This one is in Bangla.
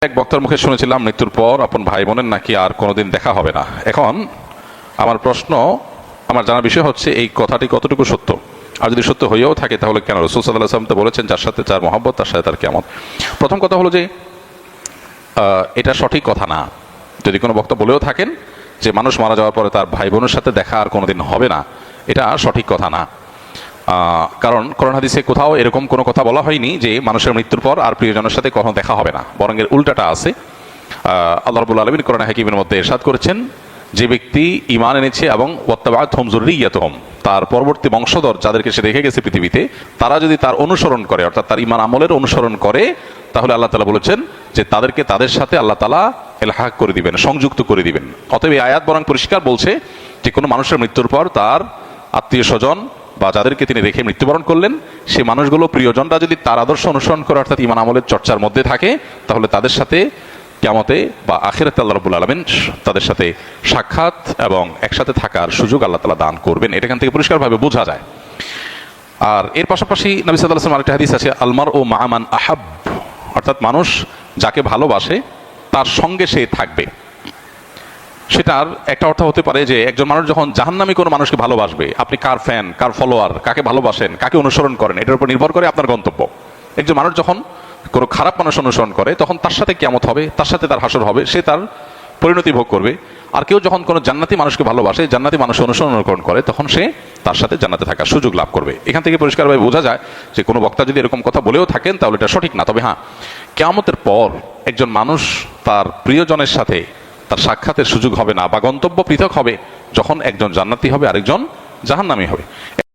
এক বক্তার মুখে শুনেছিলাম মৃত্যুর পর আপন ভাই বোনের নাকি আর কোনোদিন দেখা হবে না। এখন আমার প্রশ্ন, আমার জানার বিষয় হচ্ছে এই কথাটি কতটুকু সত্য, আর যদি সত্য হয়েও থাকে তাহলে কেন? রাসূল সাল্লাল্লাহু আলাইহি ওয়াসাল্লাম তো বলেছেন যার সাথে যার মহব্বত তার সাথে তার কিয়ামত। প্রথম কথা হলো যে এটা সঠিক কথা না। যদি কোনো বক্তা বলেও থাকেন যে মানুষ মারা যাওয়ার পরে তার ভাই বোনের সাথে দেখা আর কোনোদিন হবে না, এটা সঠিক কথা না। কারণ কোরআন হাদিসে কোথাও এরকম কোনো কথা বলা হয়নি যে মানুষের মৃত্যুর পর আর প্রিয়জনের সাথে কখনো দেখা হবে না, বরং এর উল্টাটা আছে। আল্লাহ রাব্বুল আলামিন কোরআন হাকিমের মধ্যে ইরশাদ করেছেন, যে ব্যক্তি ঈমান এনেছে এবং ওয়াত্তাবাআতহুম যুররিয়াতুহুম, তার পরবর্তী বংশধর যাদেরকে সে রেখে গেছে পৃথিবীতে, তারা যদি তার অনুসরণ করে, অর্থাৎ তার ঈমান আমলের অনুসরণ করে, তাহলে আল্লাহ তাআলা বলেছেন যে তাদেরকে তাদের সাথে আল্লাহ তাআলা ইলহাক করে দিবেন, সংযুক্ত করে দিবেন। অতএব এই আয়াত বরং পরিষ্কার বলছে যে কোনো মানুষের মৃত্যুর পর তার আত্মীয় স্বজন বা যাদেরকে তিনি রেখে মৃত্যুবরণ করলেন, সেই মানুষগুলো প্রিয়জনরা যদি তার আদর্শ অনুসরণ করে, অর্থাৎ ঈমান আমলের চর্চার মধ্যে থাকে, তাহলে তাদের সাথে কিয়ামতে বা আখিরাতে আল্লাহ রাব্বুল আলামিন তাদের সাথে সাক্ষাৎ এবং একসাথে থাকার সুযোগ আল্লাহ তাআলা দান করবেন। এটা এখান থেকে পরিষ্কারভাবে বোঝা যায়। আর এর পাশাপাশি নবী সাল্লাল্লাহু আলাইহি ওয়াসাল্লাম আরেকটা হাদিস আছে, আলমার ও মা'মান আহাব, অর্থাৎ মানুষ যাকে ভালোবাসে তার সঙ্গে সে থাকবে। সেটার একটা অর্থ হতে পারে যে একজন মানুষ যখন জাহান্নামী কোনো মানুষকে ভালোবাসবে, আপনি কার ফ্যান, কার ফলোয়ার, কাকে ভালোবাসেন, কাকে অনুসরণ করেন, এটার উপর নির্ভর করে আপনার গন্তব্য। একজন মানুষ যখন কোনো খারাপ মানুষ অনুসরণ করে, তখন তার সাথে কিয়ামত হবে, তার সাথে তার হাসর হবে, সে তার পরিণতি ভোগ করবে। আর কেউ যখন কোনো জান্নাতি মানুষকে ভালোবাসে, জান্নাতি মানুষ অনুসরণ করে, তখন সে তার সাথে জান্নাতে থাকার সুযোগ লাভ করবে। এখান থেকে পরিষ্কারভাবে বোঝা যায় যে কোনো বক্তা যদি এরকম কথা বলেও থাকেন তাহলে এটা সঠিক না। তবে হ্যাঁ, কিয়ামতের পর একজন মানুষ তার প্রিয়জনের সাথে তার সাক্ষাতের সুযোগ হবে না, বা গন্তব্য পৃথক হবে, যখন একজন জান্নাতি হবে আরেকজন জাহান্নামী হবে।